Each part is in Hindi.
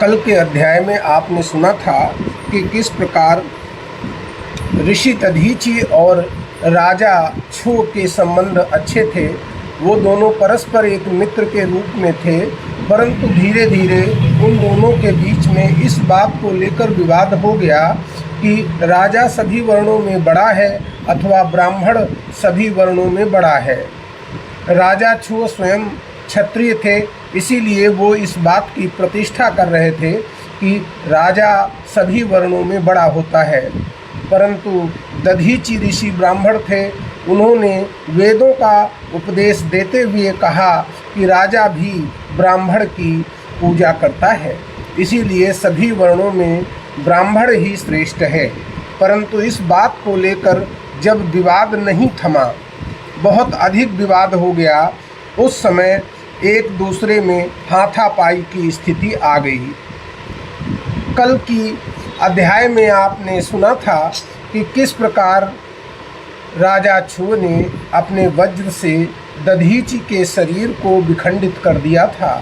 कल के अध्याय में आपने सुना था कि किस प्रकार ऋषि दधीचि और राजा छू के संबंध अच्छे थे। वो दोनों परस्पर एक मित्र के रूप में थे, परंतु धीरे धीरे उन दोनों के बीच में इस बात को लेकर विवाद हो गया कि राजा सभी वर्णों में बड़ा है अथवा ब्राह्मण सभी वर्णों में बड़ा है। राजा छू स्वयं क्षत्रिय थे, इसीलिए वो इस बात की प्रतिष्ठा कर रहे थे कि राजा सभी वर्णों में बड़ा होता है। परंतु दधीचि ऋषि ब्राह्मण थे, उन्होंने वेदों का उपदेश देते हुए कहा कि राजा भी ब्राह्मण की पूजा करता है, इसीलिए सभी वर्णों में ब्राह्मण ही श्रेष्ठ है। परंतु इस बात को लेकर जब विवाद नहीं थमा, बहुत अधिक विवाद हो गया, उस समय एक दूसरे में हाथापाई की स्थिति आ गई। कल की अध्याय में आपने सुना था कि किस प्रकार राजा छू ने अपने वज्र से दधीचि के शरीर को विखंडित कर दिया था,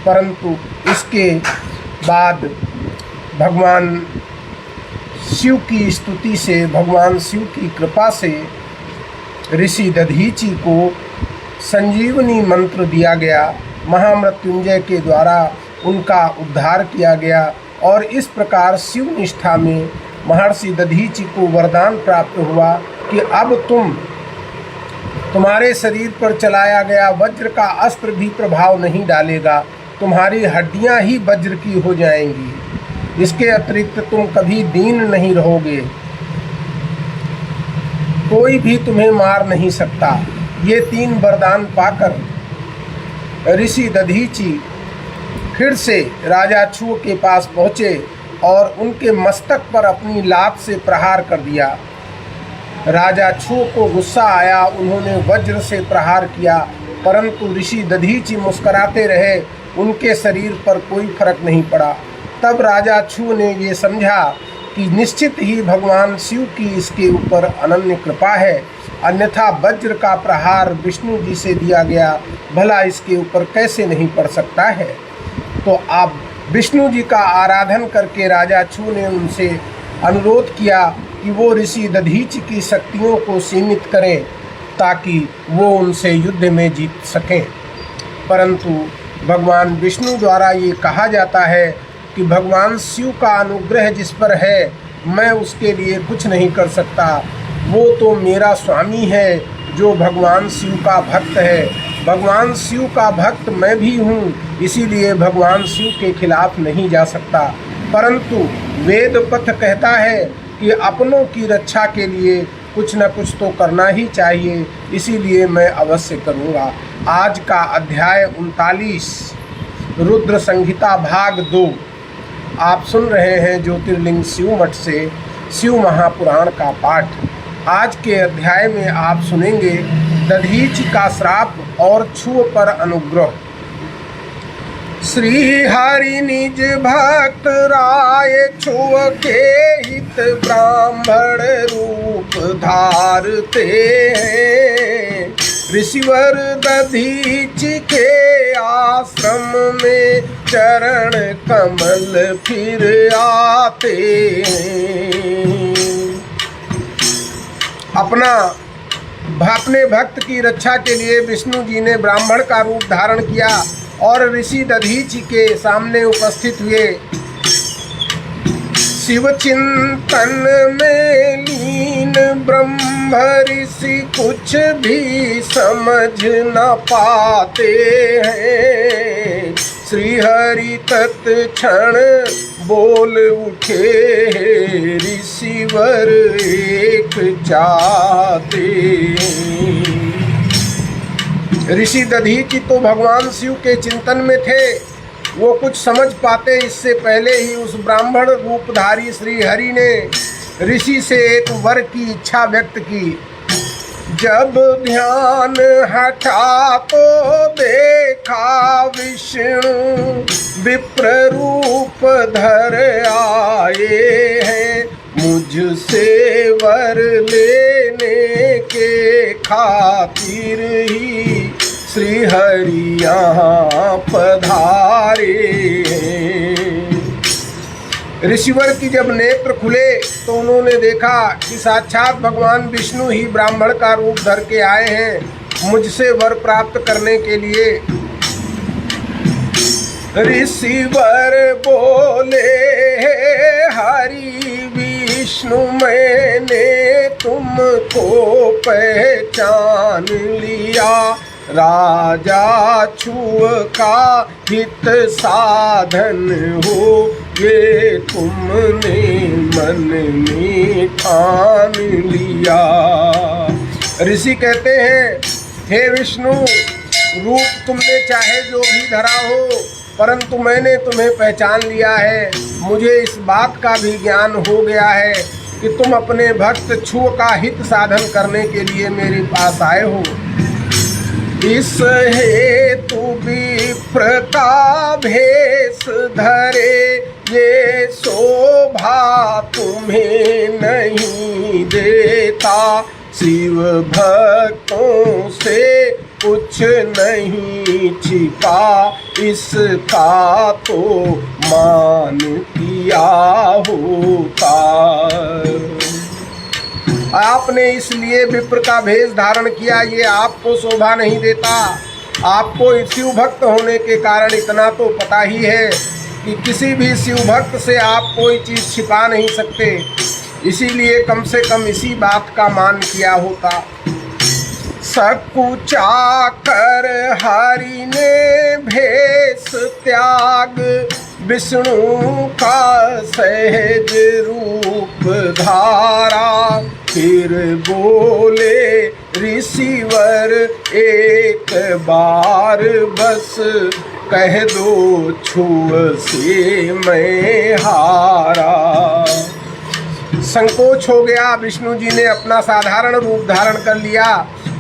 परंतु इसके बाद भगवान शिव की स्तुति से, भगवान शिव की कृपा से ऋषि दधीचि को संजीवनी मंत्र दिया गया। महामृत्युंजय के द्वारा उनका उद्धार किया गया और इस प्रकार शिव निष्ठा में महर्षि दधीचि को वरदान प्राप्त हुआ कि अब तुम्हारे शरीर पर चलाया गया वज्र का अस्त्र भी प्रभाव नहीं डालेगा, तुम्हारी हड्डियां ही वज्र की हो जाएंगी। इसके अतिरिक्त तुम कभी दीन नहीं रहोगे, कोई भी तुम्हें मार नहीं सकता। ये 3 वरदान पाकर ऋषि दधीचि फिर से राजा छू के पास पहुँचे और उनके मस्तक पर अपनी लात से प्रहार कर दिया। राजा छू को गुस्सा आया, उन्होंने वज्र से प्रहार किया, परंतु ऋषि दधीचि मुस्कुराते रहे, उनके शरीर पर कोई फर्क नहीं पड़ा। तब राजा छू ने ये समझा कि निश्चित ही भगवान शिव की इसके ऊपर अनन्य कृपा है, अन्यथा वज्र का प्रहार विष्णु जी से दिया गया, भला इसके ऊपर कैसे नहीं पड़ सकता है। तो आप विष्णु जी का आराधन करके राजा छू ने उनसे अनुरोध किया कि वो ऋषि दधीचि की शक्तियों को सीमित करें ताकि वो उनसे युद्ध में जीत सकें। परंतु भगवान विष्णु द्वारा ये कहा जाता है कि भगवान शिव का अनुग्रह जिस पर है, मैं उसके लिए कुछ नहीं कर सकता। वो तो मेरा स्वामी है जो भगवान शिव का भक्त है, भगवान शिव का भक्त मैं भी हूँ, इसीलिए भगवान शिव के खिलाफ नहीं जा सकता। परंतु वेद पथ कहता है कि अपनों की रक्षा के लिए कुछ न कुछ तो करना ही चाहिए, इसीलिए मैं अवश्य करूँगा। आज का अध्याय 39 रुद्र संहिता भाग 2 आप सुन रहे हैं ज्योतिर्लिंग शिव मठ से शिव महापुराण का पाठ। आज के अध्याय में आप सुनेंगे दधीचि का श्राप और छू पर अनुग्रह। श्री हरि निज भक्त राय छुअ के हित ब्राह्मण रूप धारते हैं। ऋषिवर दधीचि के आश्रम में चरण कमल फिर आते हैं। अपने भक्त की रक्षा के लिए विष्णु जी ने ब्राह्मण का रूप धारण किया और ऋषि दधीचि के सामने उपस्थित हुए। शिव चिंतन में लीन ब्रह्म ऋषि कुछ भी समझ न पाते हैं। श्री हरि तत्क्षण बोल उठे, ऋषिवर एक चाहते। ऋषि दधीचि तो भगवान शिव के चिंतन में थे, वो कुछ समझ पाते इससे पहले ही उस ब्राह्मण रूपधारी श्री हरि ने ऋषि से एक वर की इच्छा व्यक्त की। जब ध्यान हटा तो देखा विष्णु विप्र रूप धर आए हैं। मुझसे वर लेने के खातिर ही श्री हरि यहाँ पधारे हैं। ऋषिवर की जब नेत्र खुले तो उन्होंने देखा कि साक्षात भगवान विष्णु ही ब्राह्मण का रूप धर के आए हैं मुझसे वर प्राप्त करने के लिए। ऋषिवर बोले, हरि विष्णु मैंने तुमको पहचान लिया, राजा छुआ का हित साधन हो ये तुमने मन में ठान लिया। ऋषि कहते हैं, हे विष्णु, रूप तुमने चाहे जो भी धरा हो, परंतु मैंने तुम्हें पहचान लिया है। मुझे इस बात का भी ज्ञान हो गया है कि तुम अपने भक्त छुआ का हित साधन करने के लिए मेरे पास आए हो। इस हेतु विप्र का भेष धरे, ये शोभा तुम्हें नहीं देता। शिव भक्तों से कुछ नहीं छिपा, इसका तो मान किया होता। आपने इसलिए विप्र का भेष धारण किया, ये आपको शोभा नहीं देता। आपको शिव भक्त होने के कारण इतना तो पता ही है कि किसी भी शिव भक्त से आप कोई चीज़ छिपा नहीं सकते, इसीलिए कम से कम इसी बात का मान किया होता। सकुचा कर हरि ने भेष त्याग, विष्णु का सहज रूप धारा। फिर बोले ऋषिवर, एक बार बस कह दो छुआ से मैं हारा। संकोच हो गया, विष्णु जी ने अपना साधारण रूप धारण कर लिया।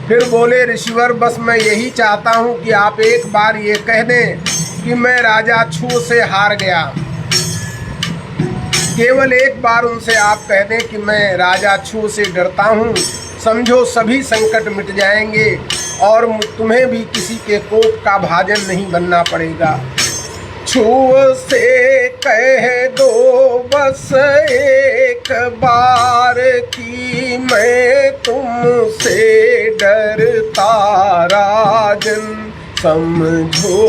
फिर बोले, ऋषिवर, बस मैं यही चाहता हूँ कि आप एक बार ये कह दें कि मैं राजा छुआ से हार गया। केवल एक बार उनसे आप कह दें कि मैं राजा छुआ से डरता हूँ, समझो सभी संकट मिट जाएंगे और तुम्हें भी किसी के कोप का भाजन नहीं बनना पड़ेगा। छुआ से कह दो बस एक बार कि मैं तुमसे डरता राजन। समझो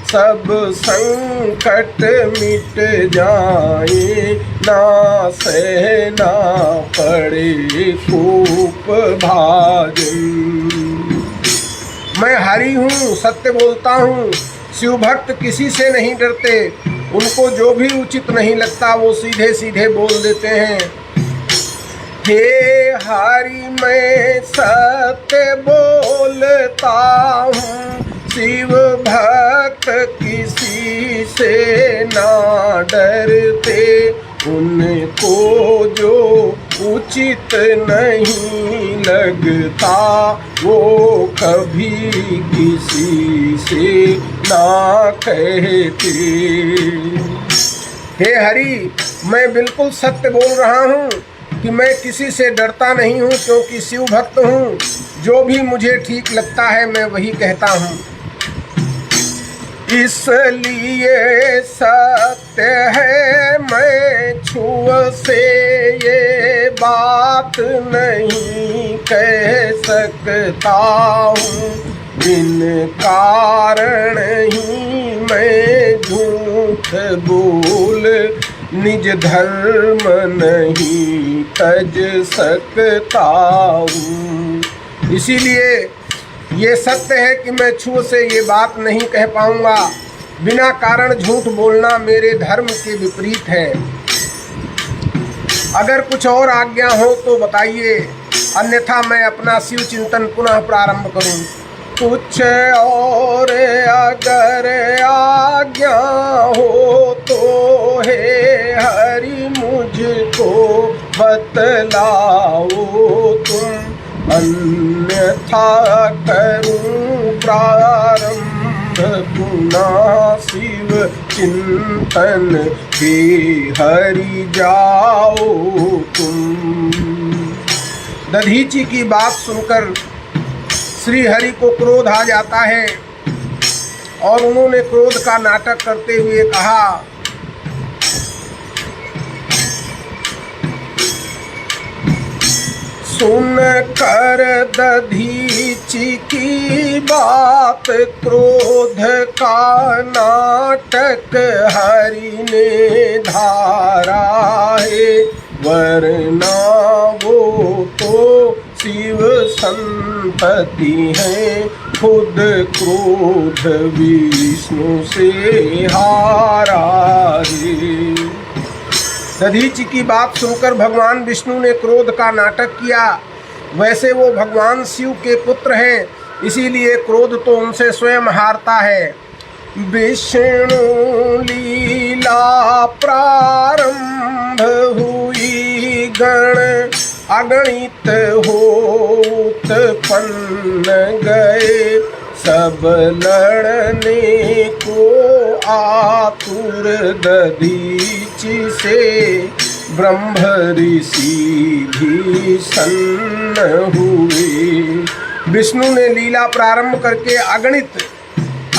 सब संकट मिट जाए, ना सहना पड़े कोप भाजन। मैं हरि हूँ, सत्य बोलता हूँ। शिव भक्त किसी से नहीं डरते, उनको जो भी उचित नहीं लगता वो सीधे सीधे बोल देते हैं। हे हरि, मैं सत्य बोलता हूँ, शिव भक्त किसी से ना डरते। उनको जो उचित नहीं लगता वो कभी किसी से ना कहते। हे हरि, मैं बिल्कुल सत्य बोल रहा हूँ कि मैं किसी से डरता नहीं हूँ, क्योंकि शिव भक्त हूँ। जो भी मुझे ठीक लगता है मैं वही कहता हूँ। इसलिए सत्य है मैं छुआ से ये बात नहीं कह सकता हूँ। बिन कारण ही मैं झूठ बोल निज धर्म नहीं तज सकता हूँ। इसीलिए ये सत्य है कि मैं छुआ से ये बात नहीं कह पाऊंगा। बिना कारण झूठ बोलना मेरे धर्म के विपरीत है। अगर कुछ और आज्ञा हो तो बताइए, अन्यथा मैं अपना शिव चिंतन पुनः प्रारंभ करूं। कुछ और अगर आज्ञा हो तो हे हरि मुझको बतलाओ तुम, अन्यथा करूं प्रारंभ पुनः शिव चिंतन हे हरि जाओ तुम। दधीची की बात सुनकर श्री हरि को क्रोध आ जाता है और उन्होंने क्रोध का नाटक करते हुए कहा सुन कर दधीचि की बात क्रोध का नाटक हरि ने धारा है, वरना वो तो शिव संतति है, खुद क्रोध विष्णु से हारा है। दधीचि की बात सुनकर भगवान विष्णु ने क्रोध का नाटक किया। वैसे वो भगवान शिव के पुत्र हैं, इसीलिए क्रोध तो उनसे स्वयं हारता है। विष्णु लीला प्रारंभ हुई, गण अगणित हो उत्पन्न गए, सब लड़ने को आतुर दधीचि से, ब्रह्म ऋषि भी सन्न हुए। विष्णु ने लीला प्रारंभ करके अगणित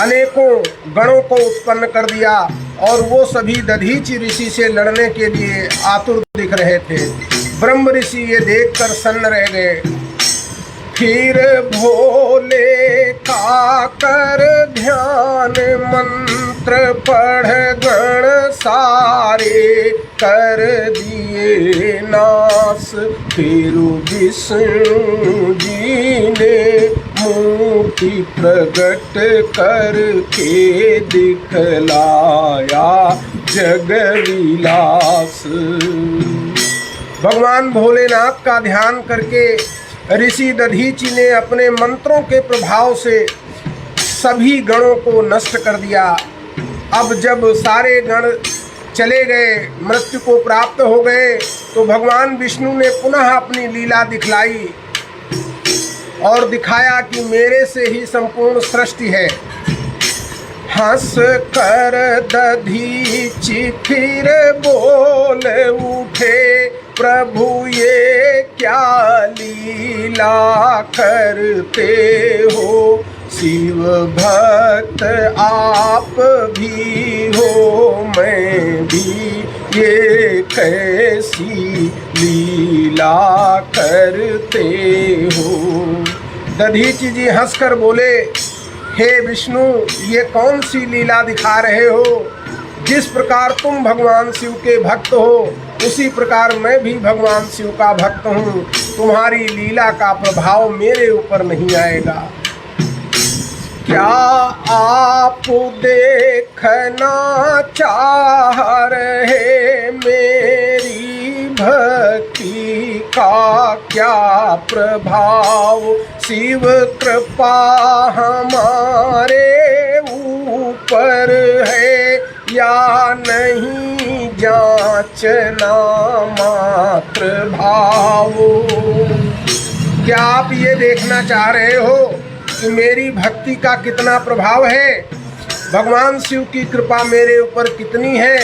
अनेकों गणों को उत्पन्न कर दिया और वो सभी दधीचि ऋषि से लड़ने के लिए आतुर दिख रहे थे। ब्रह्म ऋषि ये देखकर सन्न रह गए। फिर भोले का कर ध्यान, मंत्र पढ़ गण सारे कर दिए नाश। फिर विष्णु जी ने मूर्ति प्रकट करके दिखलाया जगविलास। भगवान भोलेनाथ का ध्यान करके ऋषि दधीचि ने अपने मंत्रों के प्रभाव से सभी गणों को नष्ट कर दिया। अब जब सारे गण चले गए, मृत्यु को प्राप्त हो गए, तो भगवान विष्णु ने पुनः अपनी लीला दिखलाई और दिखाया कि मेरे से ही संपूर्ण सृष्टि है। हंस कर दधीचि फिर बोल उठे, प्रभु ये क्या लीला करते हो, शिव भक्त आप भी हो, मैं भी ये कैसी लीला करते हो। दधीचि जी हंसकर बोले, हे विष्णु, ये कौन सी लीला दिखा रहे हो? जिस प्रकार तुम भगवान शिव के भक्त हो, उसी प्रकार मैं भी भगवान शिव का भक्त हूँ। तुम्हारी लीला का प्रभाव मेरे ऊपर नहीं आएगा। क्या आप देखना चाह रहे मेरी भक्ति का क्या प्रभाव? शिव कृपा हमारे ऊपर है या नहीं, जांचना मात्र भाव। क्या आप ये देखना चाह रहे हो कि मेरी भक्ति का कितना प्रभाव है, भगवान शिव की कृपा मेरे ऊपर कितनी है,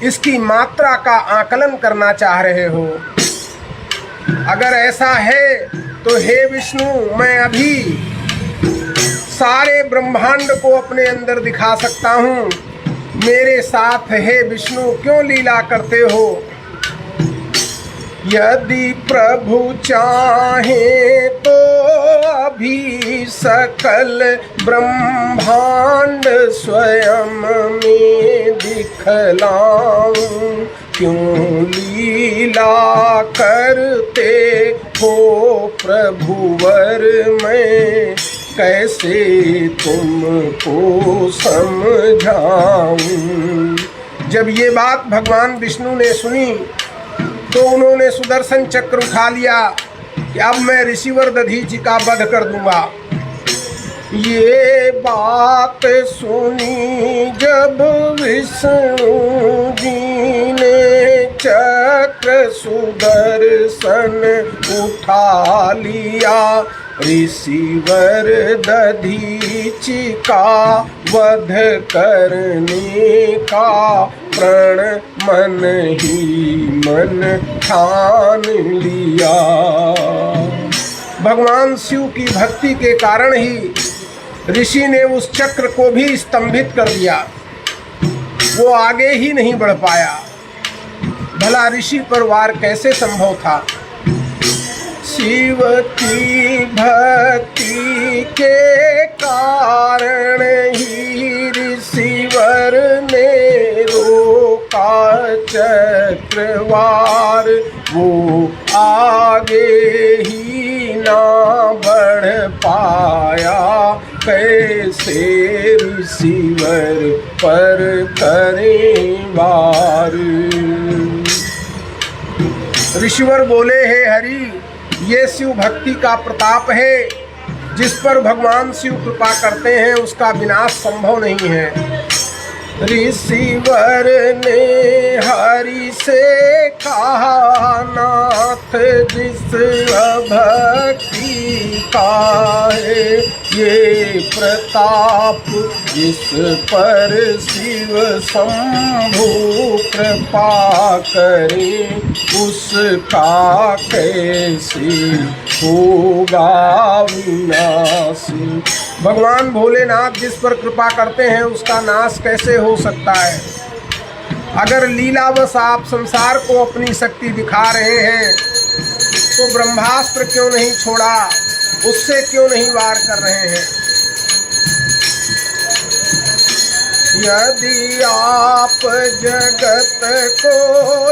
इसकी मात्रा का आकलन करना चाह रहे हो? अगर ऐसा है तो हे विष्णु, मैं अभी सारे ब्रह्मांड को अपने अंदर दिखा सकता हूँ। मेरे साथ हे विष्णु क्यों लीला करते हो? यदि प्रभु चाहे तो अभी सकल ब्रह्मांड स्वयं में दिखलाऊं, क्यों लीला करते हो प्रभुवर में, कैसे तुमको समझाऊं। जब ये बात भगवान विष्णु ने सुनी तो उन्होंने सुदर्शन चक्र उठा लिया कि अब मैं ऋषिवर दधीचि का वध कर दूंगा। ये बात सुनी जब विष्णु जी ने चक्र सुदर्शन उठा लिया, ऋषिवर दधीचि का वध करने का प्रण मन ही मन ठान लिया। भगवान शिव की भक्ति के कारण ही ऋषि ने उस चक्र को भी स्तंभित कर दिया, वो आगे ही नहीं बढ़ पाया। भला ऋषि पर वार कैसे संभव था? शिव की भक्ति के कारण ही ऋषिवर ने रोका चक्रवार, वो आगे ही ना बढ़ पाया, कैसे ऋषिवर पर करें वार। ऋषिवर बोले, हे हरि, ये शिव भक्ति का प्रताप है, जिस पर भगवान शिव कृपा करते हैं उसका विनाश संभव नहीं है। ऋषिवर ने हरि से कहा, नाथ जिस भक्ति का है ये प्रताप, जिस पर शिव शंभु कृपा करे, उसका कैसे होगा विनाश। भगवान भोलेनाथ जिस पर कृपा करते हैं उसका नाश कैसे हो सकता है। अगर लीलावश आप संसार को अपनी शक्ति दिखा रहे हैं तो ब्रह्मास्त्र क्यों नहीं छोड़ा, उससे क्यों नहीं वार कर रहे हैं। यदि आप जगत को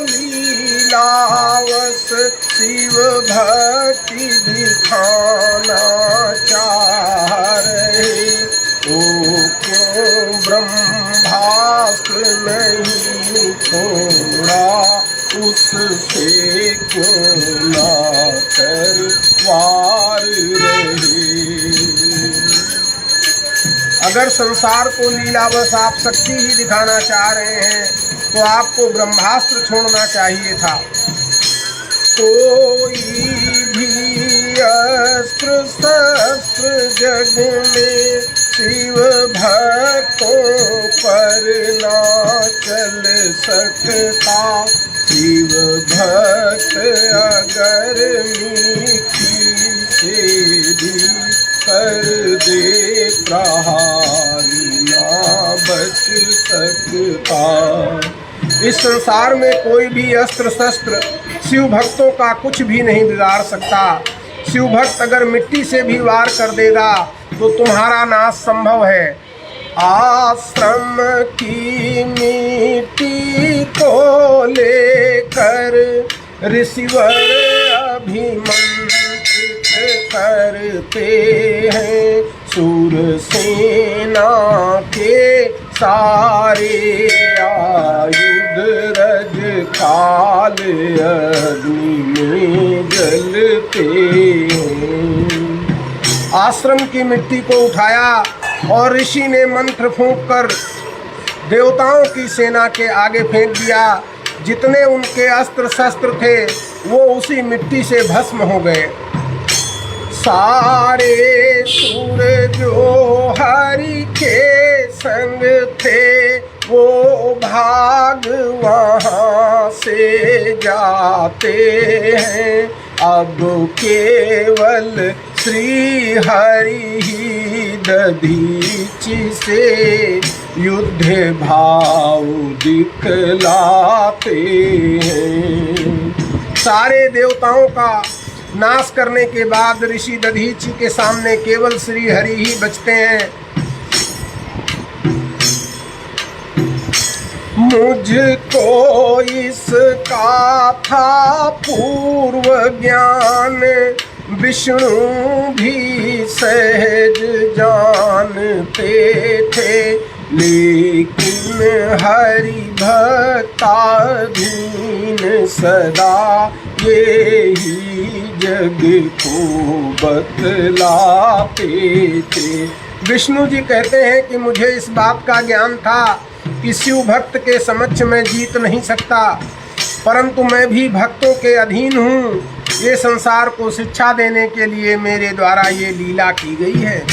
लीलावश शिव भक्ति दिखाना चाह रहे, तो क्यों ब्रह्मास्त्र नहीं छोड़ा, उससे क्यों ना कर वार रहे। अगर संसार को लीलावश आप शक्ति ही दिखाना चाह रहे हैं तो आपको ब्रह्मास्त्र छोड़ना चाहिए था। कोई भी अस्त्र शस्त्र जग में शिव भक्तों पर ना चल सकता। शिव भक्त अगर मीठी से भी कर दे प्रहार, ना बच सकता। इस संसार में कोई भी अस्त्र शस्त्र शिव भक्तों का कुछ भी नहीं बिगाड़ सकता। शिव भक्त अगर मिट्टी से भी वार कर देगा तो तुम्हारा नाश संभव है। आश्रम की मिट्टी को लेकर ऋषिवर अभिमंत्रित करते हैं। सूरसेना के सारे आयुध रज काल अग्नि में जलते हैं। आश्रम की मिट्टी को उठाया और ऋषि ने मंत्र फूंक कर देवताओं की सेना के आगे फेंक दिया। जितने उनके अस्त्र शस्त्र थे वो उसी मिट्टी से भस्म हो गए। सारे सुर जो हरि के संग थे वो भाग वहाँ से जाते हैं। अब केवल श्री हरि ही दधीचि से युद्ध भाव दिखलाते हैं। सारे देवताओं का नाश करने के बाद ऋषि दधीचि के सामने केवल श्री हरि ही बचते हैं। मुझको इसका था पूर्व ज्ञान, विष्णु भी सहज जानते थे, लेकिन हरि भक्ताधीन सदा यही जग को बतलाते थे। विष्णु जी कहते हैं कि मुझे इस बात का ज्ञान था कि शिव भक्त के समक्ष मैं जीत नहीं सकता, परंतु मैं भी भक्तों के अधीन हूँ। ये संसार को शिक्षा देने के लिए मेरे द्वारा ये लीला की गई है।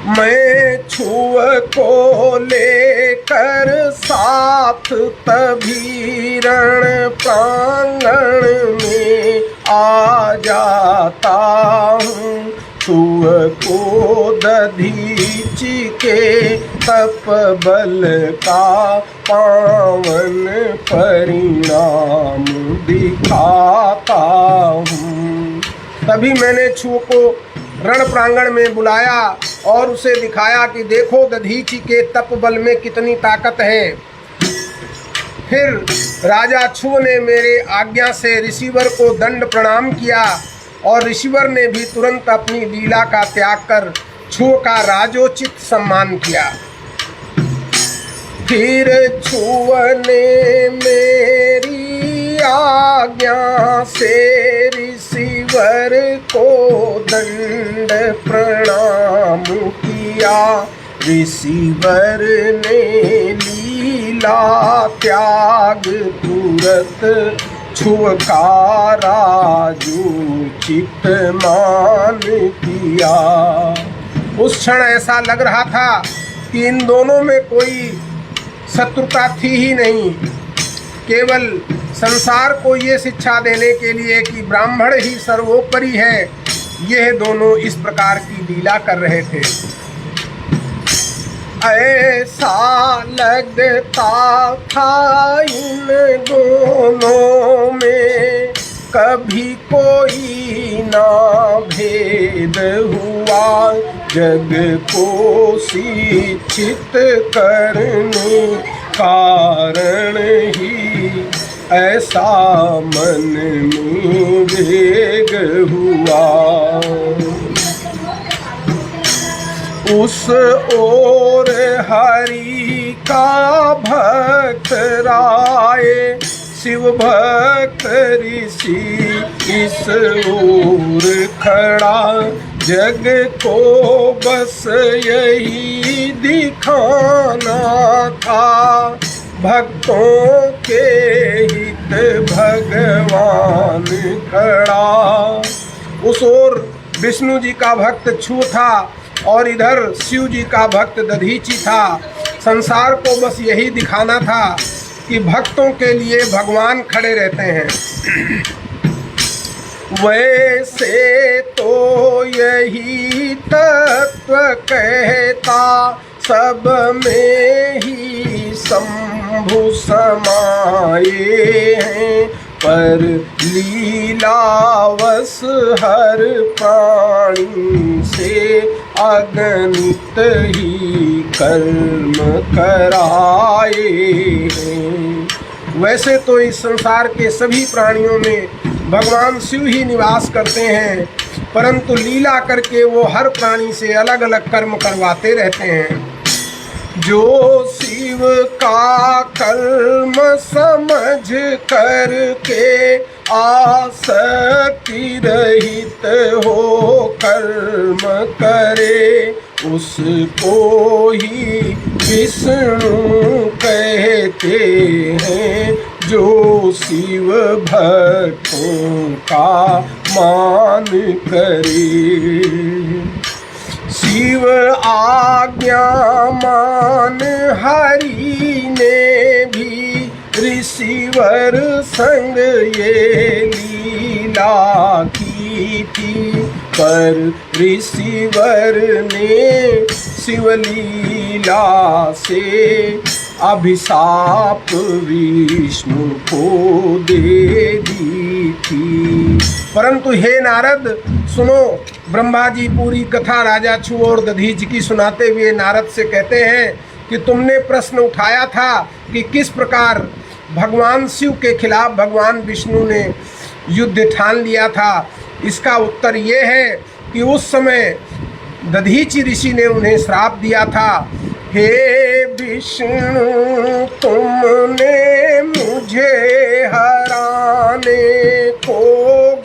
मैं छुव को लेकर साथ तभी रण प्रांगण में आ जाता हूँ। छुअ को दधीचि के तप बल का पावन परिणाम दिखाता हूँ। तभी मैंने छुअ को रण प्रांगण में बुलाया और उसे दिखाया कि देखो दधीचि के तप बल में कितनी ताकत है। फिर राजा छुअ ने मेरे आज्ञा से ऋषिवर को दंड प्रणाम किया और ऋषिवर ने भी तुरंत अपनी लीला का त्याग कर छुअ का राजोचित सम्मान किया। फिर छुअ ने मेरी आज्ञा से ऋषिवर को दंड प्रणाम किया। ऋषिवर ने लीला त्याग तुरत छुअ का राजोचित मान किया। उस क्षण ऐसा लग रहा था कि इन दोनों में कोई शत्रुता थी ही नहीं, केवल संसार को ये शिक्षा देने के लिए कि ब्राह्मण ही सर्वोपरि है, यह दोनों इस प्रकार की लीला कर रहे थे। ऐसा लगता था इन दोनों में कभी कोई ना भेद हुआ, जग को शिक्षित करने कारण ही ऐसा मन में वेग हुआ। उस ओर हरि का भक्त राय शिव भक्त ऋषि इस ओर खड़ा, जग को बस यही दिखाना था, भक्तों के हित भगवान खड़ा। उस ओर विष्णु जी का भक्त छुअ था और इधर शिव जी का भक्त दधीचि था। संसार को बस यही दिखाना था कि भक्तों के लिए भगवान खड़े रहते हैं। वैसे तो यही तत्व कहता सब में ही शंभु समाये हैं, पर लीलावश हर प्राणी से अगणित ही कर्म कराए हैं। वैसे तो इस संसार के सभी प्राणियों में भगवान शिव ही निवास करते हैं, परंतु लीला करके वो हर प्राणी से अलग अलग कर्म करवाते रहते हैं। जो शिव का कर्म समझ करके आसक्ति रहित हो कर्म करे, उसको ही विष्णु कहते हैं, जो शिव भक्तों का मान करे। शिव आज्ञा मान हरि ने भी ऋषिवर संग ये लीला की थी, पर ऋषिवर ने शिवलीला से अभिशाप विष्णु को दे दी थी। परंतु हे नारद सुनो, ब्रह्मा जी पूरी कथा राजा छुअ और दधीचि की सुनाते हुए नारद से कहते हैं कि तुमने प्रश्न उठाया था कि किस प्रकार भगवान शिव के खिलाफ भगवान विष्णु ने युद्ध ठान लिया था। इसका उत्तर ये है कि उस समय दधीचि ऋषि ने उन्हें श्राप दिया था, हे विष्णु तुमने मुझे हराने को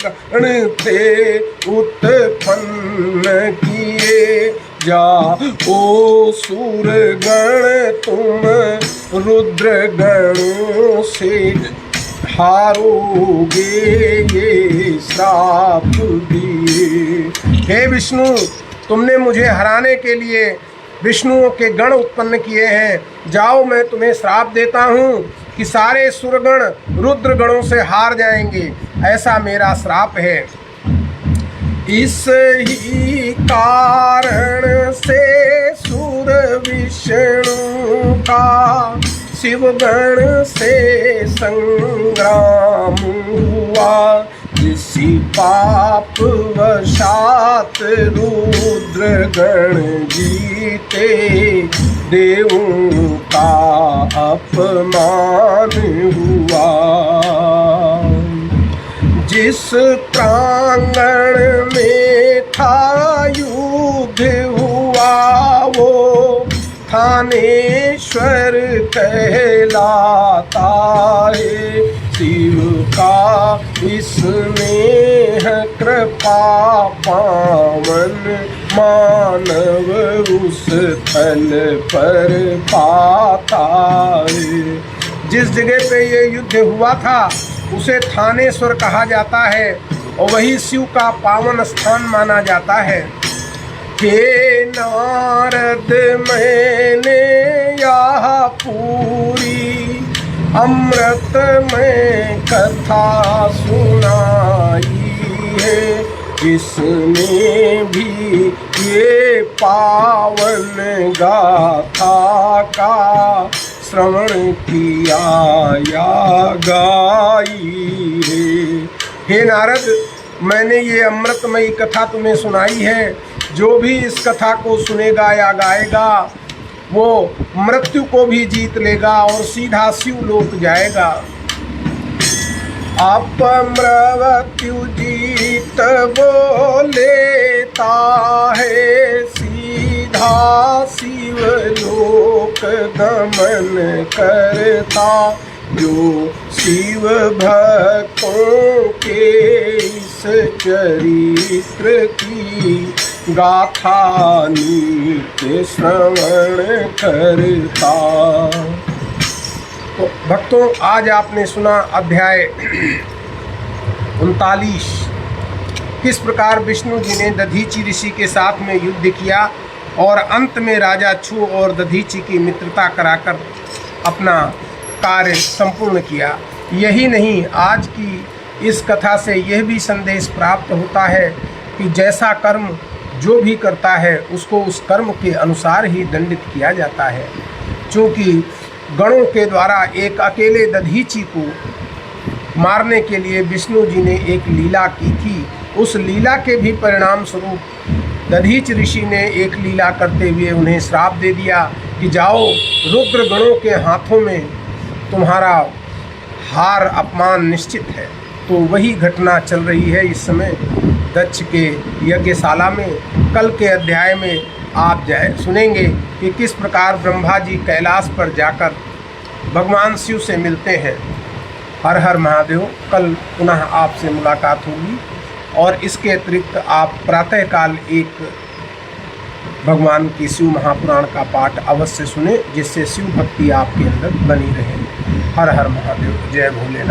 गण थे उत्पन्न किए, जाओ सूर गण तुम रुद्र गणों से हारोगे ये श्राप दिए। हे विष्णु तुमने मुझे हराने के लिए विष्णुओं के गण उत्पन्न किए हैं, जाओ मैं तुम्हें श्राप देता हूँ कि सारे सुरगण रुद्र गणों से हार जाएंगे, ऐसा मेरा श्राप है। इस ही कारण से सुर विष्णु का शिवगण से संग्राम हुआ। इसी पाप वशात रुद्र गण जीते, देवों का अपमान हुआ। जिस प्रांगण में था युद्ध हुआ, वो थानेश्वर कहलाता है। शिव का स्नेह कृपा पावन मानव उस थल पर पाता है। जिस जगह पे ये युद्ध हुआ था उसे थानेश्वर कहा जाता है और वही शिव का पावन स्थान माना जाता है। हे नारद, मैंने यह पूरी अमृतमय कथा सुनाई है। इसमें भी ये पावन गाथा का श्रवण किया या गाई है। हे नारद, मैंने ये अमृतमयी कथा तुम्हें सुनाई है। जो भी इस कथा को सुनेगा या गाएगा वो मृत्यु को भी जीत लेगा और सीधा शिव लोक जाएगा। आप मृत्यु जीत वो लेता है, सीधा शिव लोक गमन करता। जो शिव भक्तों के इस चरित्र की गाथा नित्य श्रवण करता। तो भक्तों, आज आपने सुना अध्याय 39, किस प्रकार विष्णु जी ने दधीचि ऋषि के साथ में युद्ध किया और अंत में राजा छू और दधीचि की मित्रता कराकर अपना कार्य संपूर्ण किया। यही नहीं, आज की इस कथा से यह भी संदेश प्राप्त होता है कि जैसा कर्म जो भी करता है उसको उस कर्म के अनुसार ही दंडित किया जाता है। क्योंकि गणों के द्वारा एक अकेले दधीचि को मारने के लिए विष्णु जी ने एक लीला की थी। उस लीला के भी परिणाम स्वरूप दधीच ऋषि ने एक लीला करते हुए उन्हें श्राप दे दिया कि जाओ, रुद्र गणों के हाथों में तुम्हारा हार अपमान निश्चित है। तो वही घटना चल रही है इस समय दक्ष के यज्ञशाला में। कल के अध्याय में आप सुनेंगे कि किस प्रकार ब्रह्मा जी कैलाश पर जाकर भगवान शिव से मिलते हैं। हर हर महादेव। कल पुनः आपसे मुलाकात होगी और इसके अतिरिक्त आप प्रातःकाल एक भगवान की शिव महापुराण का पाठ अवश्य सुने, जिससे शिव भक्ति आपके अंदर बनी रहे। हर हर महादेव। जय भोलेनाथ।